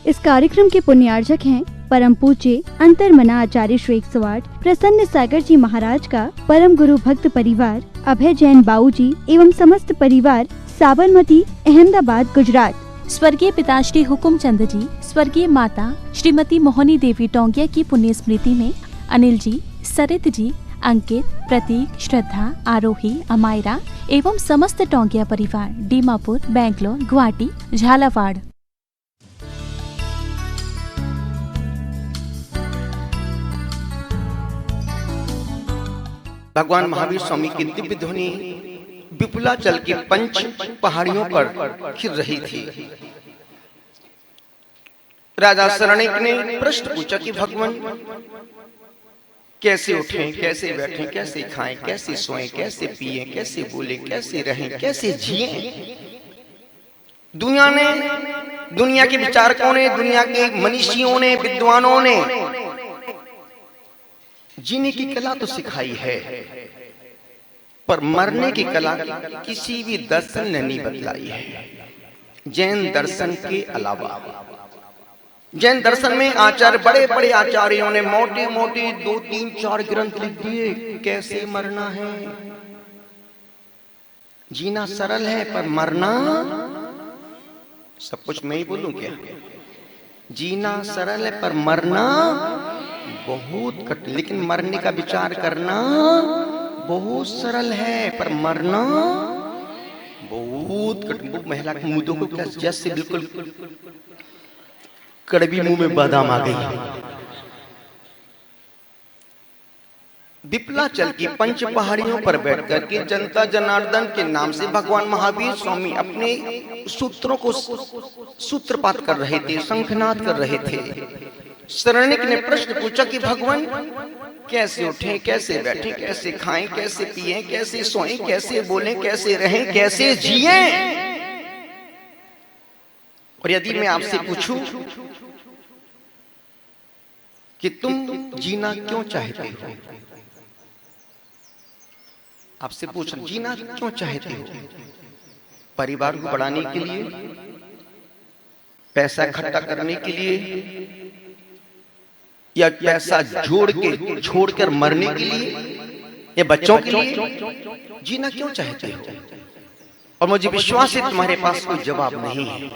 इस कार्यक्रम के पुण्यार्जक हैं परम पूज्य अंतर्मना आचार्य श्री 108 प्रसन्न सागर जी महाराज का परम गुरु भक्त परिवार, अभय जैन बाऊ जी एवं समस्त परिवार, साबरमती, अहमदाबाद, गुजरात। स्वर्गीय पिताश्री हुकुमचंद जी, स्वर्गीय माता श्रीमती मोहनी देवी टोंगिया की पुण्य स्मृति में अनिल जी, सरित जी, अंकित, प्रतीक, श्रद्धा, आरोही, अमायरा एवं समस्त टोंगिया परिवार, दीमापुर, बैंगलोर, गुवाहाटी, झालावाड़। भगवान महावीर स्वामी की दिव्य ध्वनि विपुलाचल की पंच पहाड़ियों पर खिल रही थी। राजा शरणिक ने प्रश्न पूछा कि भगवान कैसे उठें, कैसे बैठें, कैसे खाएं, कैसे सोएं, कैसे पिएं, कैसे बोलें, कैसे रहें, कैसे जिएं। दुनिया के विचारकों ने, दुनिया के मनीषियों ने, विद्वानों ने जीने की कला तो सिखाई है, पर मरने की कला किसी भी दर्शन ने नहीं बतलाई है, जैन दर्शन के अलावा। जैन दर्शन में आचार्य, बड़े बड़े आचार्यों ने मोटे मोटे 2, 3, 4 ग्रंथ लिख दिए कैसे मरना है। जीना सरल है पर मरना, सब कुछ मैं ही बोलूं क्या? जीना सरल है पर मरना बहुत कठिन, लेकिन मरने का विचार करना बहुत सरल है, पर मरना बहुत कठिन। वो महिला के मुंह को जैसे बिल्कुल कड़वी मुंह में बादाम आ गई। विपुलाचल की पंच पहाड़ियों पर बैठकर के जनता जनार्दन के नाम से भगवान महावीर स्वामी अपने सूत्रों को सूत्रपात कर रहे थे, शंखनाद कर रहे थे। शरणिक ने प्रश्न पूछा कि भगवान कैसे उठें, कैसे बैठें, कैसे खाएं, कैसे पिएं, कैसे सोएं, कैसे बोलें, कैसे रहें, कैसे जिएं। और यदि मैं आपसे पूछूं कि तुम जीना क्यों चाहते हो, आपसे पूछ जीना क्यों चाहते हो? परिवार को बढ़ाने के लिए, पैसा इकट्ठा करने के लिए, या पैसा जोड़ के छोड़कर मरने के लिए, या बच्चों के लिए जीना क्यों चाहते हो? और मुझे विश्वास है तुम्हारे पास कोई जवाब नहीं है।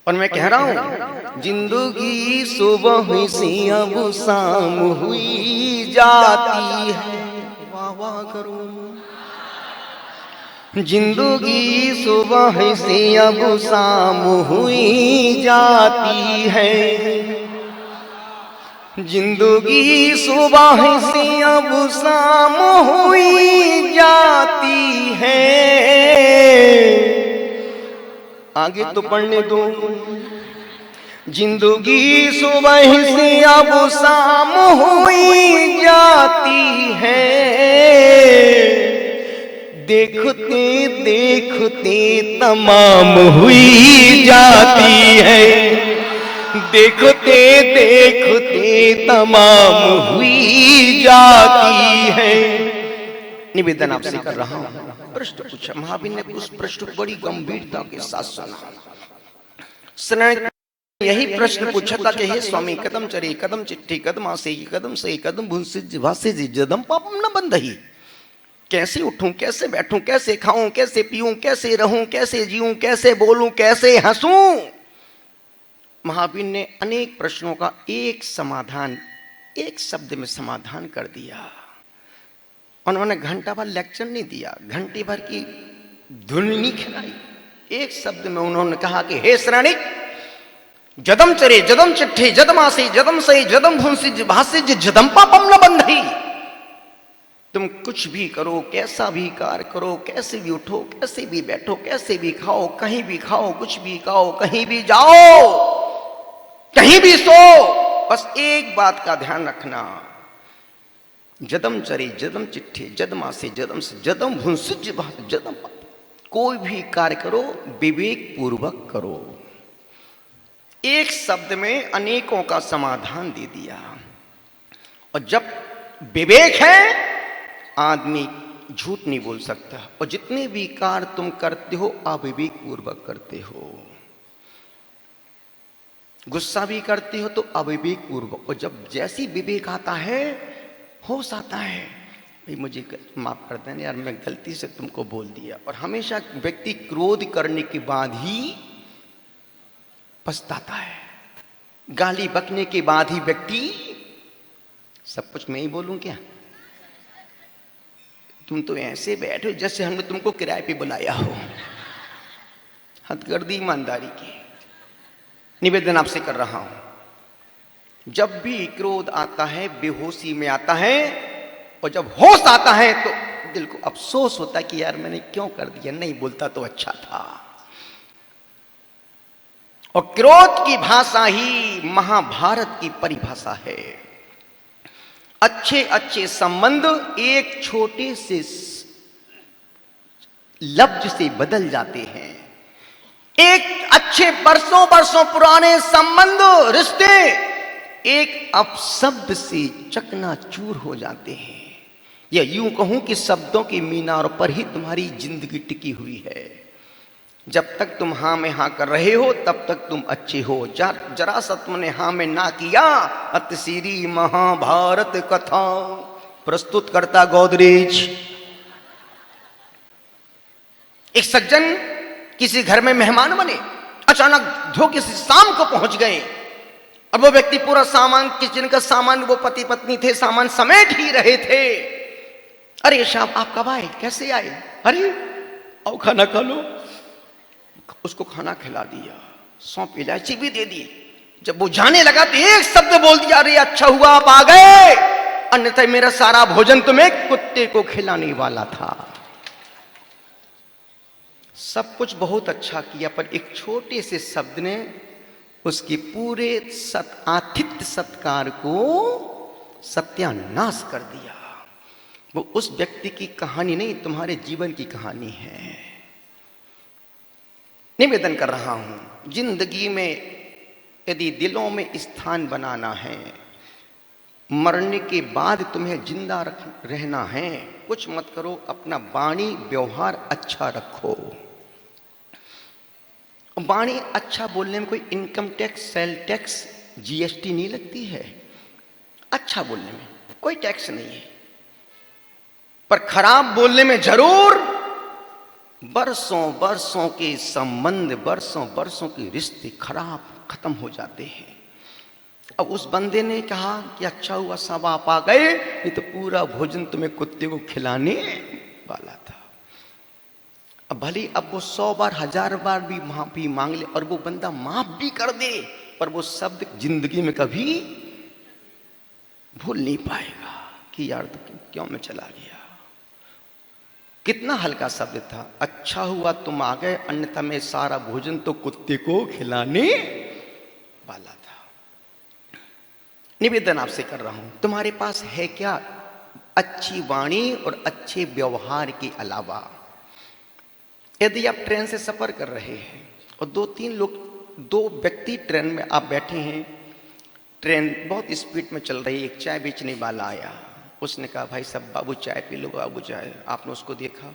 और मैं कह रहा हूं, जिंदगी सुबह से अब शाम हुई जाती है, वाह वाह करो। जिंदगी सुबह से अब शाम हुई जाती है, जिंदगी सुबह से अब शाम हुई जाती है। आगे तो पढ़ने दो। जिंदगी सुबह से अब शाम हुई जाती है, देखते देखते तमाम हुई जाती है, देखते देखते तमाम हुई जाती है। निवेदन आपसे कर रहा हूं, प्रश्न पूछा। महावीर ने उस प्रश्न को बड़ी गंभीरता के साथ सुना। शरणिक यही प्रश्न पूछा था कि हे स्वामी, कदम चरे कदम चिट्ठी, कदम आसे कदम से कदम भूंसे जिभासे जदम पापम न बंधहि। कैसे उठूं, कैसे बैठूं, कैसे खाऊं, कैसे पीऊं, कैसे रहूं, कैसे जीऊं, कैसे बोलूं, कैसे हंसूं। महावीर ने अनेक प्रश्नों का एक समाधान, एक शब्द में समाधान कर दिया। उन्होंने घंटा भर लेक्चर नहीं दिया, घंटे भर की धुन नहीं खिलाई। एक शब्द में उन्होंने कहा कि हे शरणिक, जदम चरे जदम चिट्ठे जदम आसे जदम सही जदम भूंसी भाषे जदम पापम न बंधई। तुम कुछ भी करो, कैसा भी कार्य करो, कैसे भी उठो, कैसे भी बैठो, कैसे भी खाओ, कहीं भी खाओ, कुछ भी खाओ, कहीं भी जाओ, कहीं भी सो, बस एक बात का ध्यान रखना, जदम चरे जदम चिट्ठे जदम आसे जदम से जदम भूंसी जदम। कोई भी कार्य करो विवेक पूर्वक करो। एक शब्द में अनेकों का समाधान दे दिया। और जब विवेक है, आदमी झूठ नहीं बोल सकता। और जितने भी कार्य तुम करते हो अविवेक पूर्वक करते हो। गुस्सा भी करते हो तो अविवेक पूर्वक, और जब जैसी विवेक आता है, होश आता है, भाई मुझे माफ कर देना यार, मैं गलती से तुमको बोल दिया। और हमेशा व्यक्ति क्रोध करने के बाद ही पछताता है, गाली बकने के बाद ही व्यक्ति, सब कुछ मैं ही बोलूं क्या? तुम तो ऐसे बैठे जैसे हमने तुमको किराए पे बुलाया हो। हदगर्दी ईमानदारी की निवेदन आपसे कर रहा हूं। जब भी क्रोध आता है बेहोशी में आता है, और जब होश आता है तो दिल को अफसोस होता है कि यार मैंने क्यों कर दिया, नहीं बोलता तो अच्छा था। और क्रोध की भाषा ही महाभारत की परिभाषा है। अच्छे अच्छे संबंध एक छोटे से लफ्ज से बदल जाते हैं। एक अच्छे बरसों बरसों पुराने संबंध, रिश्ते एक अपशब्द से चकनाचूर हो जाते हैं। या यूं कहूं कि शब्दों की मीनार पर ही तुम्हारी जिंदगी टिकी हुई है। जब तक तुम हां में हां कर रहे हो तब तक तुम अच्छे हो। जरा सा तुमने हां में ना किया, अतसीरी महाभारत कथा प्रस्तुत करता गोदरेज। एक सज्जन किसी घर में मेहमान बने, अचानक धोखे से शाम को पहुंच गए, और वो व्यक्ति पूरा सामान, किचन का सामान, वो पति पत्नी थे, सामान समेट ही रहे थे। अरे साहब आप कब आए, कैसे आए? अरे आओ खाना खा लो। उसको खाना खिला दिया, सौंप इलायची भी दे दी। जब वो जाने लगा तो एक शब्द बोल दिया, अरे अच्छा हुआ आप आ गए, अन्यथा मेरा सारा भोजन तुम्हें कुत्ते को खिलाने वाला था। सब कुछ बहुत अच्छा किया, पर एक छोटे से शब्द ने उसके पूरे आतिथ्य सत्कार को सत्यानाश कर दिया। वो उस व्यक्ति की कहानी नहीं, तुम्हारे जीवन की कहानी है। निवेदन कर रहा हूं, जिंदगी में यदि दिलों में स्थान बनाना है, मरने के बाद तुम्हें जिंदा रहना है, कुछ मत करो, अपना वाणी व्यवहार अच्छा रखो। वाणी अच्छा बोलने में कोई income tax, sale tax, GST नहीं लगती है। अच्छा बोलने में कोई टैक्स नहीं है, पर खराब बोलने में जरूर। बरसों बरसों के संबंध, बरसों बरसों के रिश्ते खत्म हो जाते हैं। अब उस बंदे ने कहा कि अच्छा हुआ सब आप आ गए, नहीं तो पूरा भोजन तुम्हें कुत्ते को खिलाने वाला था। अब भले अब वो 100 बार 1000 बार भी माफी मांग ले और वो बंदा माफ भी कर दे, पर वो शब्द जिंदगी में कभी भूल नहीं पाएगा कि यार तो क्यों मैं चला गया। कितना हल्का शब्द था, अच्छा हुआ तुम आ गए, अन्यथा मैं सारा भोजन तो कुत्ते को खिलाने वाला था। निवेदन आपसे कर रहा हूं, तुम्हारे पास है क्या अच्छी वाणी और अच्छे व्यवहार के अलावा? यदि आप ट्रेन से सफर कर रहे हैं और 2-3 लोग, 2 व्यक्ति ट्रेन में आप बैठे हैं, ट्रेन बहुत स्पीड में चल रही है, एक चाय बेचने वाला आया, उसने कहा भाई साहब बाबू चाय पी लो, बाबू चाय। आपने उसको देखा,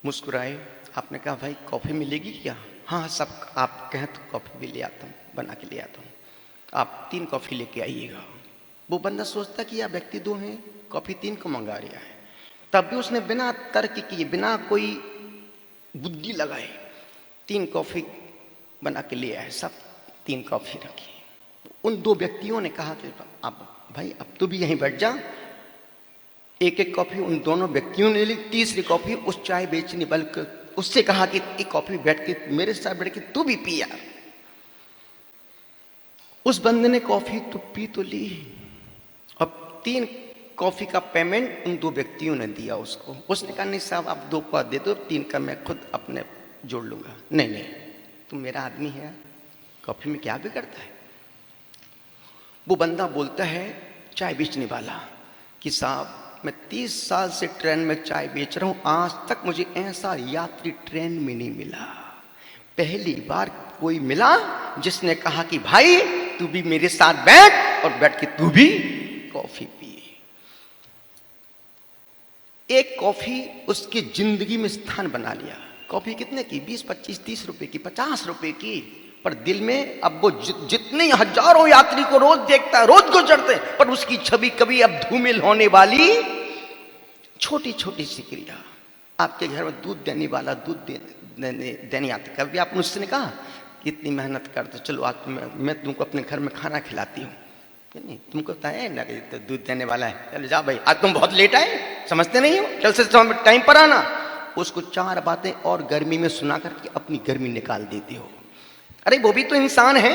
मुस्कुराए, आपने कहा भाई कॉफ़ी मिलेगी क्या? हाँ सब आप कहें तो कॉफ़ी भी ले आता हूँ, बना के ले आता हूँ, आप 3 कॉफ़ी लेके आइएगा। वो बंदा सोचता कि यह व्यक्ति 2 हैं, कॉफ़ी 3 को मंगा रहा है, तब भी उसने बिना तर्क किए, बिना कोई बुद्धि लगाए 3 कॉफ़ी बना के ले आए, सब 3 कॉफ़ी रखी। उन 2 व्यक्तियों ने कहा कि अब भाई अब तो भी यहीं बैठ जा। एक एक कॉफ़ी उन दोनों व्यक्तियों ने ली, तीसरी कॉफ़ी उस चाय बेचने वाले को उससे कहा कि एक कॉफ़ी बैठ के मेरे साथ बैठ के तू भी पी यार। उस बंदे ने कॉफ़ी तो पी तो ली, अब 3 कॉफ़ी का पेमेंट उन 2 व्यक्तियों ने दिया उसको। उसने कहा नहीं साहब आप 2 का दे दो, 3 का मैं खुद अपने जोड़ लूँगा। नहीं नहीं तुम मेरा आदमी है, कॉफ़ी में क्या बिगड़ता है। वो बंदा बोलता है चाय बेचने वाला कि साहब मैं 30 साल से ट्रेन में चाय बेच रहा हूँ, आज तक मुझे ऐसा यात्री ट्रेन में नहीं मिला। पहली बार कोई मिला जिसने कहा कि भाई तू भी मेरे साथ बैठ और बैठ के तू भी कॉफ़ी पी। एक कॉफ़ी उसकी जिंदगी में स्थान बना लिया। कॉफ़ी कितने की? 20, 25, 30 रुपए की, 50 रुपए की। पर दिल में अब वो जितने हजारों यात्री को रोज देखता है, रोज गुजरते हैं, पर उसकी छवि कभी अब धूमिल होने वाली छोटी छोटी सी क्रिया। आपके घर में दूध देने वाला दूध देने आता, कभी आपने उससे कहा इतनी मेहनत करते, चलो आज मैं तुमको अपने घर में खाना खिलाती हूँ, नहीं तुमको पता है ना कि तो दूध देने वाला है, चलो जा भाई, आज तुम बहुत लेट आए, समझते नहीं हो, चल से टाइम पर आना। उसको 4 बातें और गर्मी में सुना करके अपनी गर्मी निकाल देती हो। अरे वो भी तो इंसान है,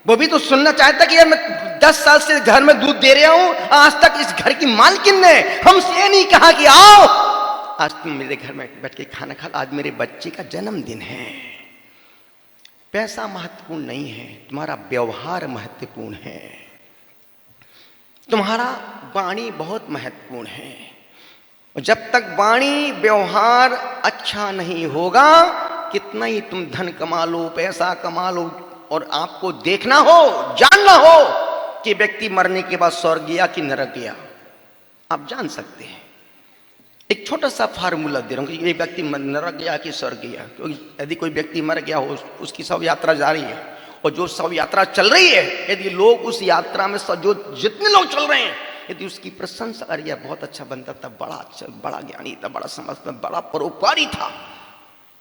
वो भी तो सुनना चाहता कि यार मैं 10 साल से घर में दूध दे रहा हूं, आज तक इस घर की मालकिन ने हमसे ये नहीं कहा कि आओ आज तुम मेरे घर में बैठ के खाना खा, आज मेरे बच्चे का जन्मदिन है। पैसा महत्वपूर्ण नहीं है, तुम्हारा व्यवहार महत्वपूर्ण है, तुम्हारा वाणी बहुत महत्वपूर्ण है। जब तक वाणी व्यवहार अच्छा नहीं होगा, कितना ही तुम धन कमा लो, पैसा कमा लो, और आपको देखना हो, जानना हो कि व्यक्ति मरने के बाद स्वर्ग गया कि नरक गया, आप जान सकते हैं। एक छोटा सा फार्मूला दे रहा हूं कि ये व्यक्ति नरक गया कि स्वर्ग गया, क्योंकि यदि कोई व्यक्ति मर गया हो, उसकी शव यात्रा जारी है, और जो शव यात्रा चल रही है, यदि लोग उस यात्रा में जो जितने लोग चल रहे हैं, यदि उसकी प्रशंसा करिए, बहुत अच्छा बनता था, बड़ा अच्छा, बड़ा ज्ञानी था, बड़ा समझता, बड़ा परोपकारी था,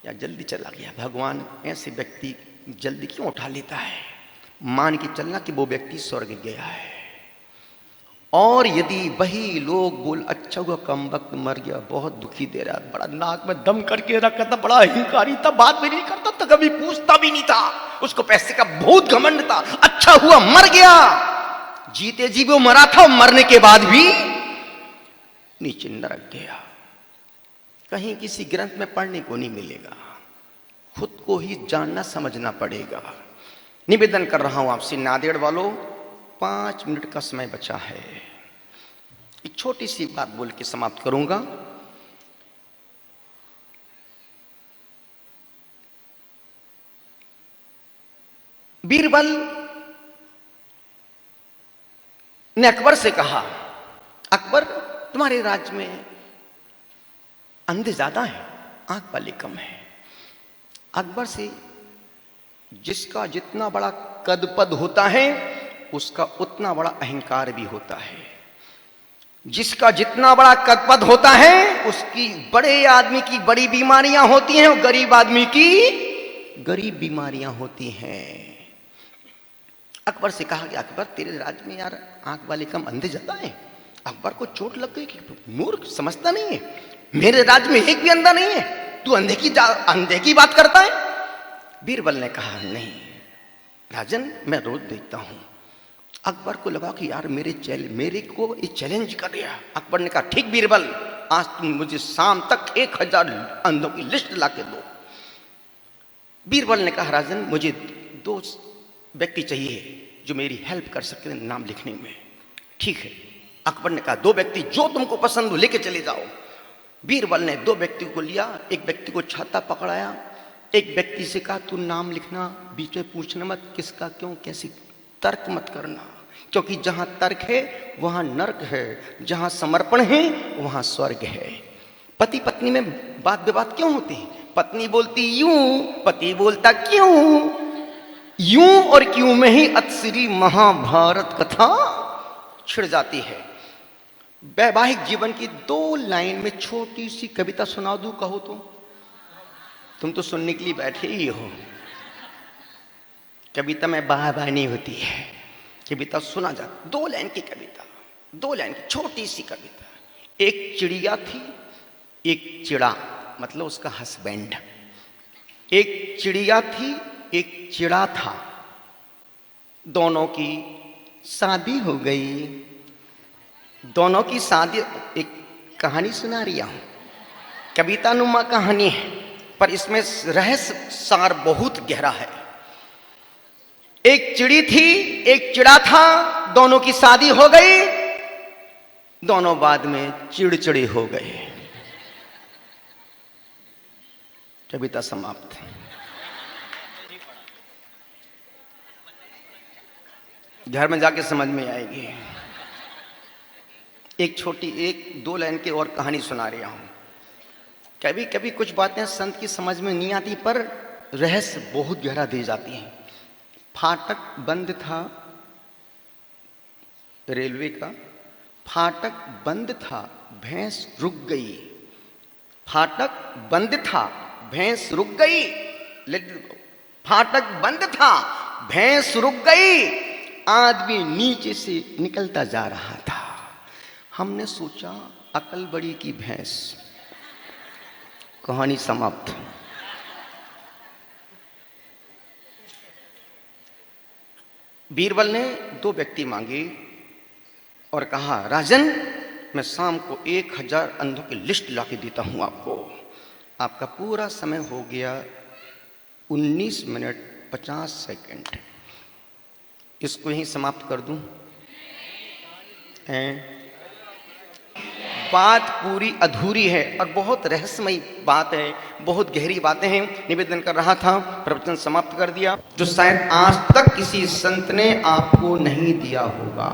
या जल्दी चला गया, भगवान ऐसे व्यक्ति जल्दी क्यों उठा लेता है? मान के चलना कि वो व्यक्ति स्वर्ग गया है। और यदि वही लोग बोल अच्छा हुआ कम वक्त मर गया, बहुत दुखी दे रहा, बड़ा नाक में दम करके रखा था, बड़ा अहंकारी था, बात भी नहीं करता था, कभी पूछता भी नहीं था, उसको पैसे का बहुत घमंड था, अच्छा हुआ मर गया, जीते जी वो मरा था, मरने के बाद भी नीचे नरक गया। कहीं किसी ग्रंथ में पढ़ने को नहीं मिलेगा, खुद को ही जानना समझना पड़ेगा। निवेदन कर रहा हूं आपसे नांदेड़ वालों, 5 मिनट का समय बचा है, एक छोटी सी बात बोल के समाप्त करूंगा। बीरबल ने अकबर से कहा, अकबर तुम्हारे राज्य में अंधे ज्यादा हैं, आंख वाले कम है। अकबर से जिसका जितना बड़ा कद पद होता है, उसका उतना बड़ा अहंकार भी होता है। जिसका जितना बड़ा कद पद होता है, उसकी बड़े आदमी की बड़ी बीमारियां होती हैं, और गरीब आदमी की गरीब बीमारियां होती हैं। अकबर से कहा कि अकबर तेरे राज्य में यार आंख वाले कम, अंधे ज्यादा हैं। अकबर को चोट लग गई कि मूर्ख, समझता नहीं है, मेरे राज्य में एक भी अंधा नहीं है, तू अंधे की बात करता है। बीरबल ने कहा नहीं राजन, मैं रोज देखता हूं। अकबर को लगा कि यार मेरे को ये चैलेंज कर दिया। अकबर ने कहा ठीक बीरबल, आज तुम मुझे शाम तक 1000 अंधों की लिस्ट ला के दो। बीरबल ने कहा राजन, मुझे 2 व्यक्ति चाहिए जो मेरी हेल्प कर सकते हैं नाम लिखने में। ठीक है, अकबर ने कहा 2 व्यक्ति जो तुमको पसंद हो लेके चले जाओ। बीरबल ने 2 व्यक्ति को लिया, एक व्यक्ति को छाता पकड़ाया, एक व्यक्ति से कहा तू नाम लिखना, बीच में पूछना मत किसका क्यों कैसी, तर्क मत करना, क्योंकि जहां तर्क है वहां नर्क है, जहां समर्पण है वहां स्वर्ग है। पति पत्नी में बात विवाद क्यों होती है? पत्नी बोलती यूं, पति बोलता क्यों, यूं और क्यों में ही अतश्री महाभारत कथा छिड़ जाती है। वैवाहिक जीवन की 2 लाइन में छोटी सी कविता सुना दूं, कहो तो? तुम तो सुनने के लिए बैठे ही हो। कविता में बाह नहीं होती है, कविता सुना जाता। 2 लाइन की कविता, 2 लाइन की छोटी सी कविता। एक चिड़िया थी, एक चिड़ा, मतलब उसका हस्बैंड। एक चिड़िया थी, एक चिड़ा था, दोनों की शादी हो गई। दोनों की शादी, एक कहानी सुना रही हूं, कविता नुमा कहानी है, पर इसमें रहस्य सार बहुत गहरा है। एक चिड़ी थी, एक चिड़ा था, दोनों की शादी हो गई, दोनों बाद में चिड़चिड़े हो गए। कविता समाप्त। घर में जाके समझ में आएगी। एक छोटी 1-2 लाइन की और कहानी सुना रहा हूं। कभी कभी कुछ बातें संत की समझ में नहीं आती, पर रहस्य बहुत गहरा दे जाती हैं। फाटक बंद था रेलवे का, फाटक बंद था, भैंस रुक गई। फाटक बंद था, भैंस रुक गई। फाटक बंद था, भैंस रुक गई। आदमी नीचे से निकलता जा रहा था। हमने सोचा अकल बड़ी की भैंस। कहानी समाप्त। बीरबल ने 2 व्यक्ति मांगे और कहा, राजन मैं शाम को 1000 अंधों की लिस्ट लाके देता हूं आपको। आपका पूरा समय हो गया 19 मिनट 50 सेकंड। इसको यहीं समाप्त कर दूं? बात पूरी अधूरी है और बहुत रहस्यमयी बात है, बहुत गहरी बातें हैं। निवेदन कर रहा था, प्रवचन समाप्त कर दिया, जो शायद आज तक किसी संत ने आपको नहीं दिया होगा।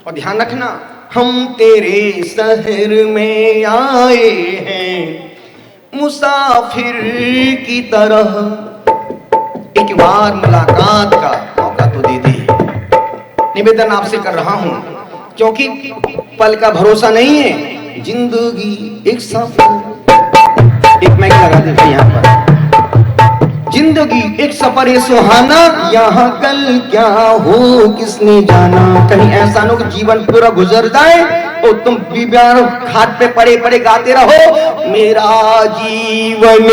और ध्यान रखना, हम तेरे शहर में आए हैं मुसाफिर की तरह, एक बार मुलाकात का मौका तो दे दे। निवेदन आपसे कर रहा हूं, क्योंकि पल का भरोसा नहीं है, जिंदगी एक सफर। एक माइक लगा दे भाई यहाँ पर। जिंदगी एक सफर है सुहाना, यहाँ कल क्या हो किसने जाना। कहीं ऐसा न हो कि जीवन पूरा गुजर जाए तो तुम बीमार खाट पे पड़े पड़े गाते रहो, मेरा जीवन।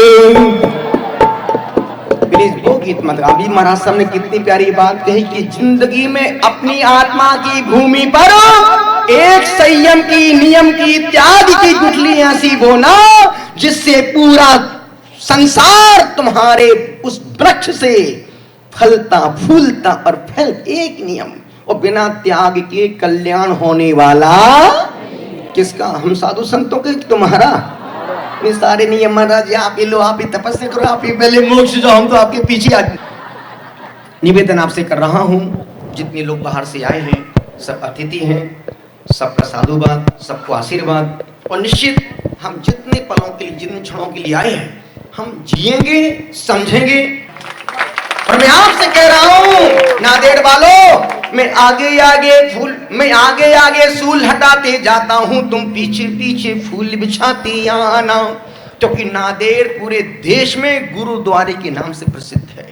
प्लीज वो गीत मत। अभी महाराज साहब ने कितनी प्यारी बात कही कि जिंदगी में अपनी आत्मा की भूमि पर एक संयम की, नियम की, त्याग की गुठली ऐसी बोना जिससे पूरा संसार तुम्हारे उस वृक्ष से फलता फूलता और फैल। एक नियम, और बिना त्याग के कल्याण होने वाला किसका? हम साधु संतों के, तुम्हारा। ये सारे नियम महाराज, आप ही लो, आप ही तपस्या करो, आप ही पहले मोक्ष जाओ, हम तो आपके पीछे आ। निवेदन आपसे कर रहा हूं, जितने लोग बाहर से आए हैं सब अतिथि हैं, सबका साधुवाद, सबको आशीर्वाद। और निश्चित हम जितने पलों के लिए, जितने क्षणों के लिए आए हैं, हम जिएंगे, समझेंगे। और मैं आपसे कह रहा हूं नादेड़ वालों, मैं आगे आगे सूल हटाते जाता हूं, तुम पीछे पीछे फूल बिछाते आना। क्योंकि नादेड़ पूरे देश में गुरुद्वारे के नाम से प्रसिद्ध है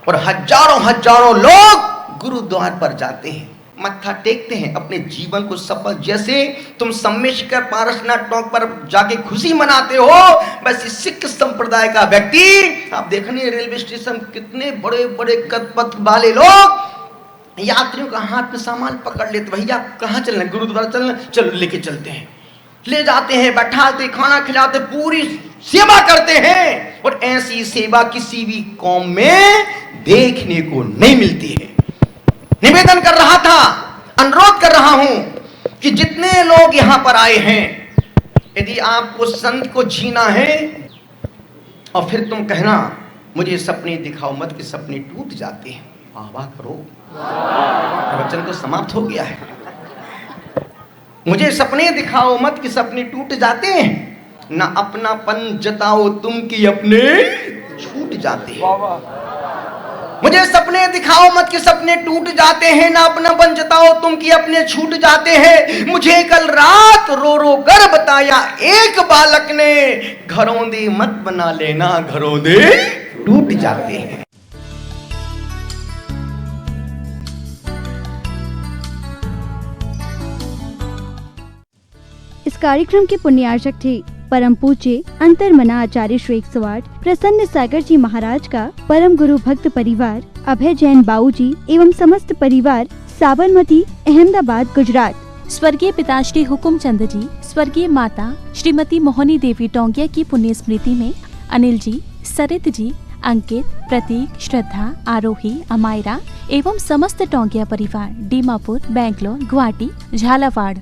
और हजारों लोग गुरुद्वार पर जाते हैं, मत्था टेकते हैं, अपने जीवन को सफल। जैसे तुम सम्मेशकर पारसनाथ टॉक पर जाके खुशी मनाते हो, वैसे सिख संप्रदाय का व्यक्ति, आप देखने रेलवे स्टेशन कितने बड़े बड़े कद पद वाले लोग यात्रियों का हाथ में सामान पकड़ लेते, भैया कहाँ चलना, गुरुद्वारा चलना, चलो लेके चलते हैं, ले जाते हैं, बैठाते, खाना खिलाते, पूरी सेवा करते हैं। और ऐसी सेवा किसी भी कौम में देखने को नहीं मिलती है। निवेदन कर रहा था, अनुरोध कर रहा हूं कि जितने लोग यहां पर आए हैं, यदि आपको संत को जीना है और फिर तुम कहना मुझे सपने दिखाओ मत कि सपने टूट जाते हैं, वाह करो, प्रवचन तो समाप्त हो गया है। मुझे सपने दिखाओ मत कि सपने टूट जाते हैं, ना अपनापन जताओ तुम कि अपने छूट जाते हैं। मुझे सपने दिखाओ मत कि सपने टूट जाते हैं, ना अपनापन जताओ तुम कि अपने छूट जाते हैं। मुझे कल रात रो रो कर बताया एक बालक ने, घरों दे मत बना लेना, घरों दे टूट जाते हैं। इस कार्यक्रम के पुण्यार्चक थे परम पूज्य अंतर्मना आचार्य श्री 108 प्रसन्न सागर जी महाराज का परम गुरु भक्त परिवार, अभय जैन बाऊजी एवं समस्त परिवार, साबरमती, अहमदाबाद, गुजरात। स्वर्गीय पिताश्री हुकुम चंद जी, स्वर्गीय माता श्रीमती मोहनी देवी टोंगिया की पुण्य स्मृति में अनिल जी, सरित जी, अंकित, प्रतीक, श्रद्धा, आरोही, अमायरा एवं समस्त टोंगिया परिवार, दीमापुर, बैंगलोर, गुवाहाटी, झालावाड़।